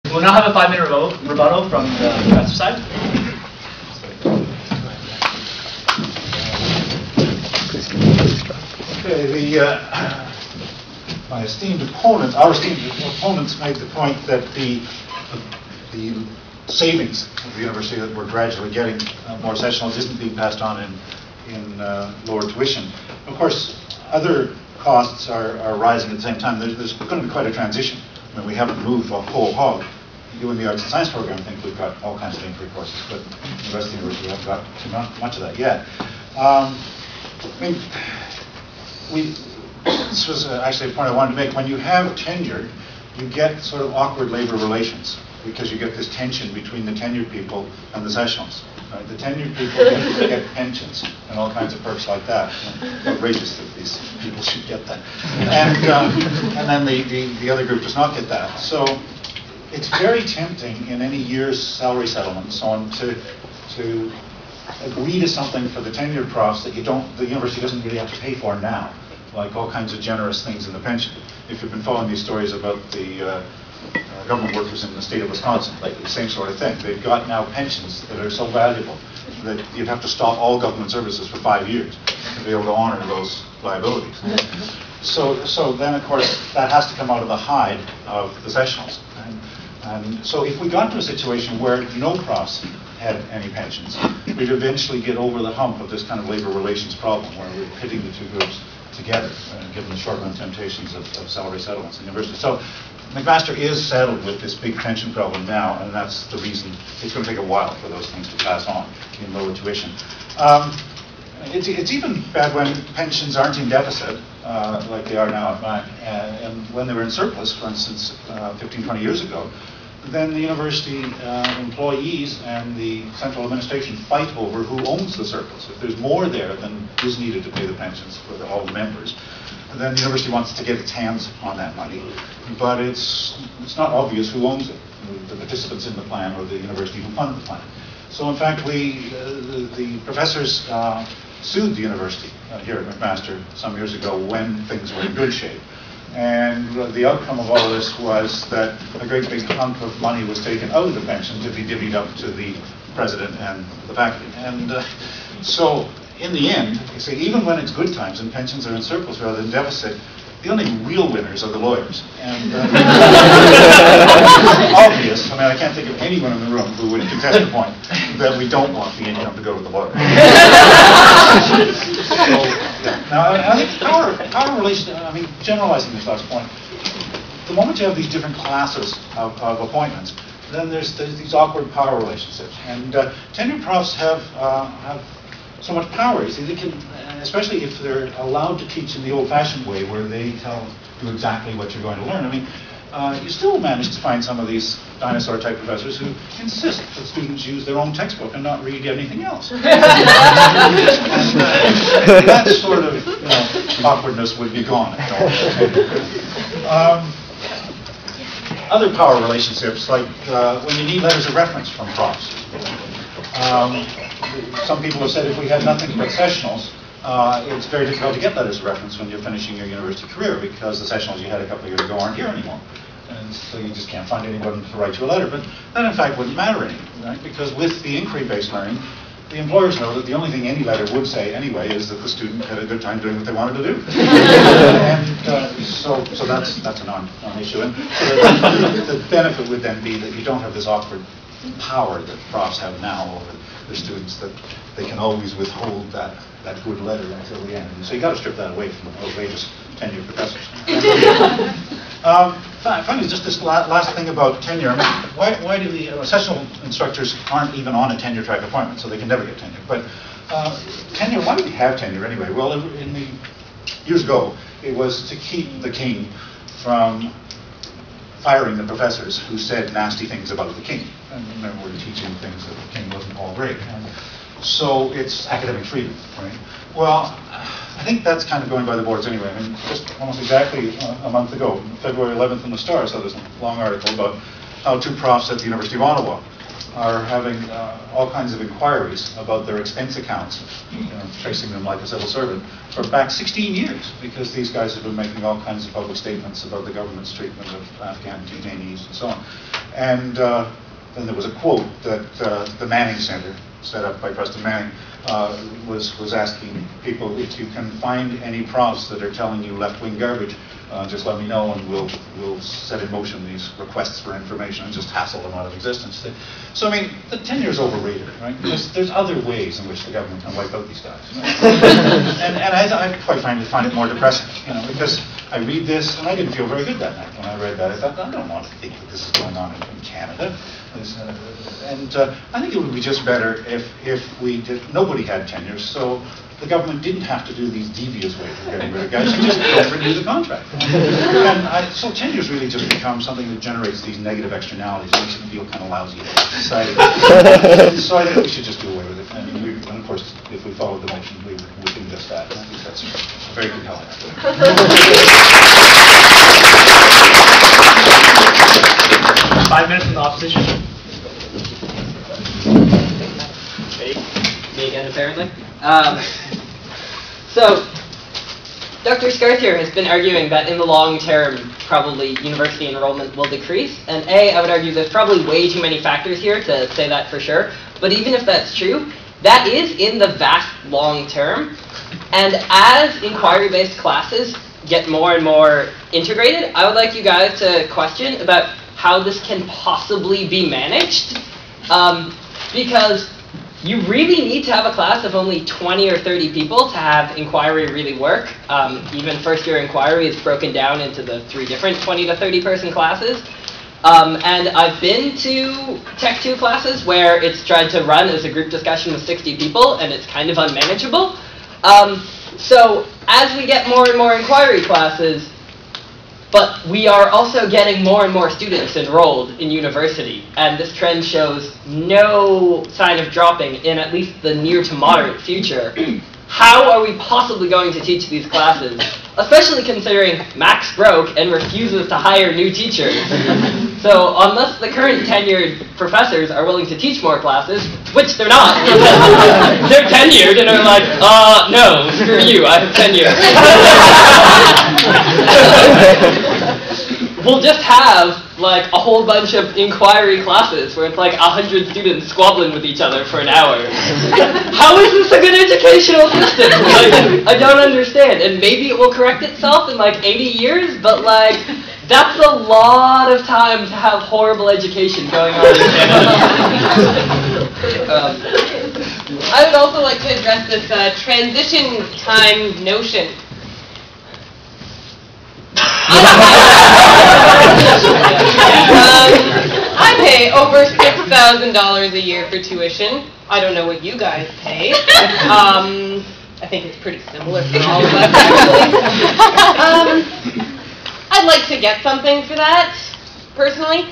We'll now have a 5-minute rebuttal from the professor side. Okay, my esteemed opponent, our esteemed opponents made the point that the savings of the university that we're gradually getting more sessionals isn't being passed on in lower tuition. Of course, other costs are rising at the same time. There's going to be quite a transition. I mean, we haven't moved a whole hog. You in the arts and science program think we've got all kinds of entry courses, but the rest of the university we haven't got too much of that yet. I mean, this was actually a point I wanted to make. When you have tenure, you get sort of awkward labor relations because you get this tension between the tenured people and the sessionals. Right? The tenured people get pensions and all kinds of perks like that. It's outrageous that these people should get that. And then the other group does not get that. So it's very tempting in any year's salary settlement and so on to agree to something for the tenured profs that the university doesn't really have to pay for now, like all kinds of generous things in the pension. If you've been following these stories about the government workers in the state of Wisconsin, like the same sort of thing. They've got now pensions that are so valuable that you'd have to stop all government services for 5 years to be able to honor those liabilities. So then, of course, that has to come out of the hide of the sessionals. And so if we got to a situation where no profs had any pensions, we'd eventually get over the hump of this kind of labor relations problem where we're pitting the two groups together, given the short-run temptations of salary settlements in universities. So McMaster is saddled with this big pension problem now, and that's the reason it's going to take a while for those things to pass on in lower tuition. It's even bad when pensions aren't in deficit, like they are now at MAC, and when they were in surplus, for instance, 15, 20 years ago, then the university employees and the central administration fight over who owns the surplus. If there's more there than is needed to pay the pensions for all the members, then the university wants to get its hands on that money. But it's not obvious who owns it, the participants in the plan or the university who fund the plan. So in fact, the professors sued the university here at McMaster some years ago when things were in good shape. And the outcome of all this was that a great big hunk of money was taken out of the pension to be divvied up to the president and the faculty. And so in the end, you see, even when it's good times and pensions are in surplus rather than deficit, the only real winners are the lawyers. And obvious, I mean, I can't think of anyone in the room who would contest the point that we don't want the income to go to the lawyers. So, yeah. Now, I think power relation, I mean, generalizing this last point, the moment you have these different classes of appointments, then there's these awkward power relationships. And tenured profs have so much power. You see, they can, especially if they're allowed to teach in the old-fashioned way, where they tell you exactly what you're going to learn. I mean, you still manage to find some of these dinosaur-type professors who insist that students use their own textbook and not read anything else. And, that sort of awkwardness would be gone. Other power relationships, like when you need letters of reference from profs. Some people have said if we had nothing but sessionals, it's very difficult to get letters of reference when you're finishing your university career because the sessionals you had a couple of years ago aren't here anymore. And so you just can't find anyone to write you a letter. But that, in fact, wouldn't matter anymore, right? Because with the inquiry-based learning, the employers know that the only thing any letter would say anyway is that the student had a good time doing what they wanted to do. And so that's a non-issue. And so the benefit would then be that you don't have this awkward power that profs have now over their students, that they can always withhold that good letter until the end. And so you got to strip that away from outrageous tenured professors. Finally, just this last thing about tenure. I mean, why do the sessional instructors aren't even on a tenure track appointment, so they can never get tenure? But tenure, why do we have tenure anyway? Well, in the years ago, it was to keep the king from firing the professors who said nasty things about the king. And remember, we're teaching things that the king wasn't all great. And so it's academic freedom, right? Well, I think that's kind of going by the boards anyway. I mean, just almost exactly a month ago, February 11th in the Star, so there's a long article about how two profs at the University of Ottawa are having all kinds of inquiries about their expense accounts, tracing them like a civil servant, for back 16 years, because these guys have been making all kinds of public statements about the government's treatment of Afghan detainees and so on. And then there was a quote that the Manning Center, set up by Preston Manning, was asking people, if you can find any profs that are telling you left-wing garbage, just let me know, and we'll set in motion these requests for information and just hassle them out of existence. So I mean, the tenure is overrated, right? There's other ways in which the government can wipe out these guys. and I quite frankly find it more depressing, because I read this, and I didn't feel very good that night when I read that. I thought, I don't want to think that this is going on in Canada. And I think it would be just better if nobody had tenures, so the government didn't have to do these devious ways of getting rid of guys. You just don't renew the contract. And so tenures really just become something that generates these negative externalities. It makes you feel kind of lousy in society. So I think we should just do away with it. And of course, if we follow the motion, we can just that. And I think that's a very good help. 5 minutes from the opposition. Me again, apparently. So, Dr. SCARTH here has been arguing that in the long term, probably university enrollment will decrease. And I would argue there's probably way too many factors here to say that for sure. But even if that's true, that is in the vast long term. And as inquiry-based classes get more and more integrated, I would like you guys to question about how this can possibly be managed. Because you really need to have a class of only 20 or 30 people to have inquiry really work. Even first-year inquiry is broken down into the 3 different 20 to 30 person classes. And I've been to Tech 2 classes where it's tried to run as a group discussion with 60 people, and it's kind of unmanageable. So as we get more and more inquiry classes, but we are also getting more and more students enrolled in university, and this trend shows no sign of dropping in at least the near to moderate future. How are we possibly going to teach these classes, especially considering Max broke and refuses to hire new teachers? So unless the current tenured professors are willing to teach more classes, which they're not, they're tenured and are like, no, screw you, I have tenure. We'll just have like a whole bunch of inquiry classes where it's like 100 students squabbling with each other for an hour. How is this a good educational system? Like, I don't understand. And maybe it will correct itself in like 80 years, but like that's a lot of time to have horrible education going on in Canada. I would also like to address this transition time notion. I pay over $6,000 a year for tuition. I don't know what you guys pay. I think it's pretty similar for all of us, actually. I'd like to get something for that, personally.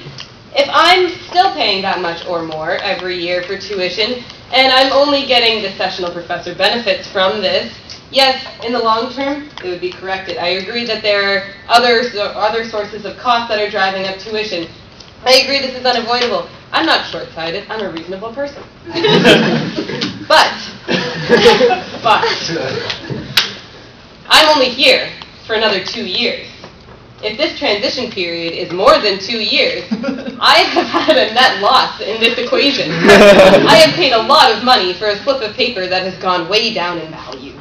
If I'm still paying that much or more every year for tuition, and I'm only getting the sessional professor benefits from this, yes, in the long term, it would be corrected. I agree that there are other sources of cost that are driving up tuition. I agree this is unavoidable. I'm not short-sighted. I'm a reasonable person. But I'm only here for another 2 years. If this transition period is more than 2 years, I have had a net loss in this equation. I have paid a lot of money for a slip of paper that has gone way down in value.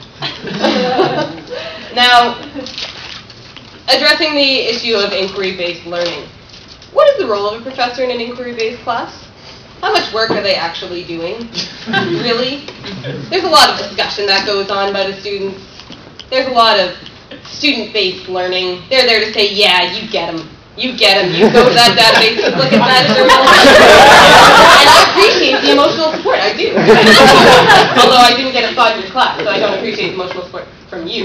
Now, addressing the issue of inquiry-based learning. What is the role of a professor in an inquiry-based class? How much work are they actually doing? Really? There's a lot of discussion that goes on by the students. There's a lot of student-based learning. They're there to say, yeah, you get them. You get them. You go to that database, you look at that, and I appreciate the emotional support. I do. Although I didn't get a 5-year class, so I don't appreciate emotional support from you.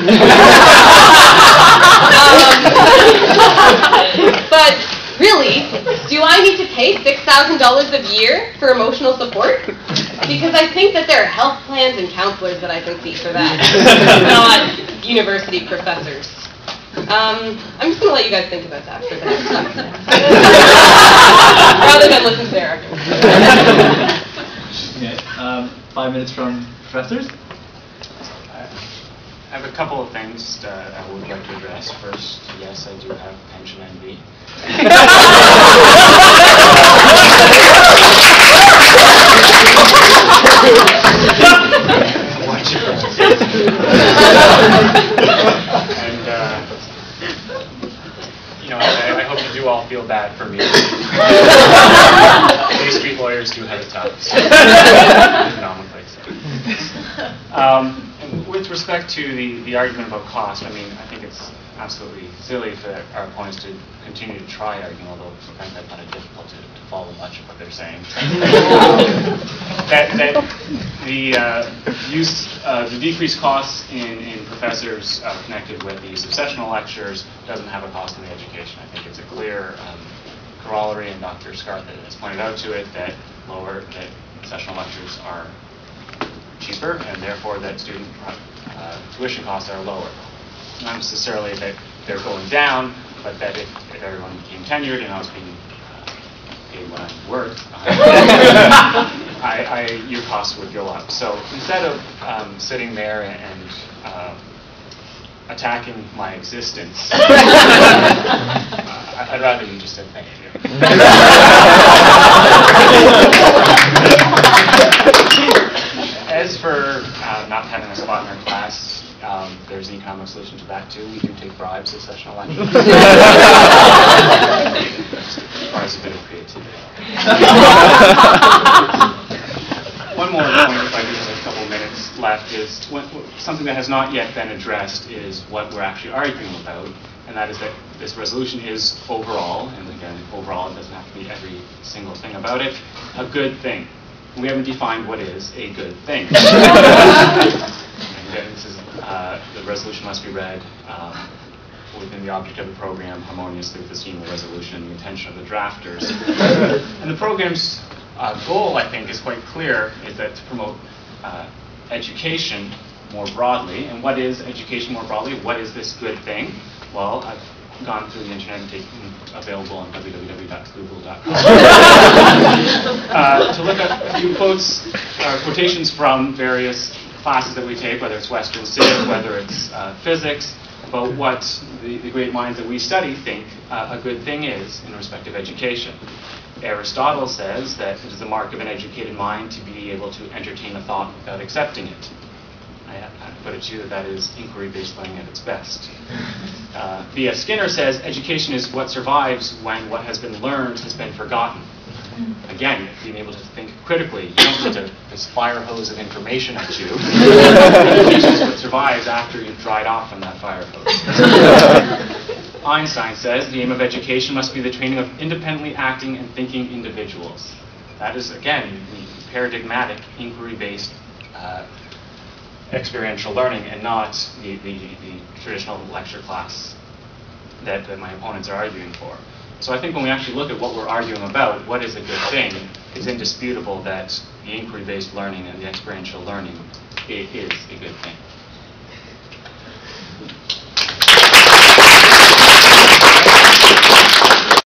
But really, do I need to pay $6,000 a year for emotional support? Because I think that there are health plans and counselors that I can see for that, not university professors. I'm just going to let you guys think about that for the next time. Rather than listen to their arguments. 5 minutes from professors. I have a couple of things that I would like to address. First, yes, I do have pension envy. And, I hope you do all feel bad for me. Bay Street lawyers do have it tough. Economically, so. With respect to the argument about cost, I mean, I think it's absolutely silly for our opponents to continue to try arguing, although frankly I find it difficult to follow much of what they're saying. That the decreased costs in professors connected with the use of sessional lectures doesn't have a cost in the education. I think it's a clear corollary, and Dr. SCARTH has pointed out to it that sessional lectures are cheaper, and therefore that student tuition costs are lower. Not necessarily that they're going down, but that if everyone became tenured and I was being paid what I'm worth, your costs would go up. So instead of sitting there and attacking my existence, I'd rather you just said thank you. As for not having a spot in our class, there's an economic solution to that too. We do take bribes at sessional lectures. Requires a bit of creativity. One more point, if I do have a couple minutes left, is something that has not yet been addressed is what we're actually arguing about, and that is that this resolution is overall, and again, overall it doesn't have to be every single thing about it, a good thing. We haven't defined what is a good thing. And this is, the resolution must be read within the object of the program harmoniously with the scheme of the resolution and the intention of the drafters. And the program's goal, I think, is quite clear, is that to promote education more broadly. And what is education more broadly? What is this good thing? Well, I've gone through the internet and taken available on www.google.com to look at a few quotations from various classes that we take, whether it's Western Civ, whether it's physics, about what the great minds that we study think a good thing is in respect of education. Aristotle says that it is the mark of an educated mind to be able to entertain a thought without accepting it. I put it to you that is inquiry-based learning at its best. B.F. Skinner says education is what survives when what has been learned has been forgotten. Again, being able to think critically. You don't get this fire hose of information at you. Education is what survives after you've dried off from that fire hose. Einstein says the aim of education must be the training of independently acting and thinking individuals. That is, again, the paradigmatic, inquiry-based experiential learning, and not the traditional lecture class that my opponents are arguing for. So I think when we actually look at what we're arguing about, what is a good thing, it's indisputable that the inquiry-based learning and the experiential learning is a good thing.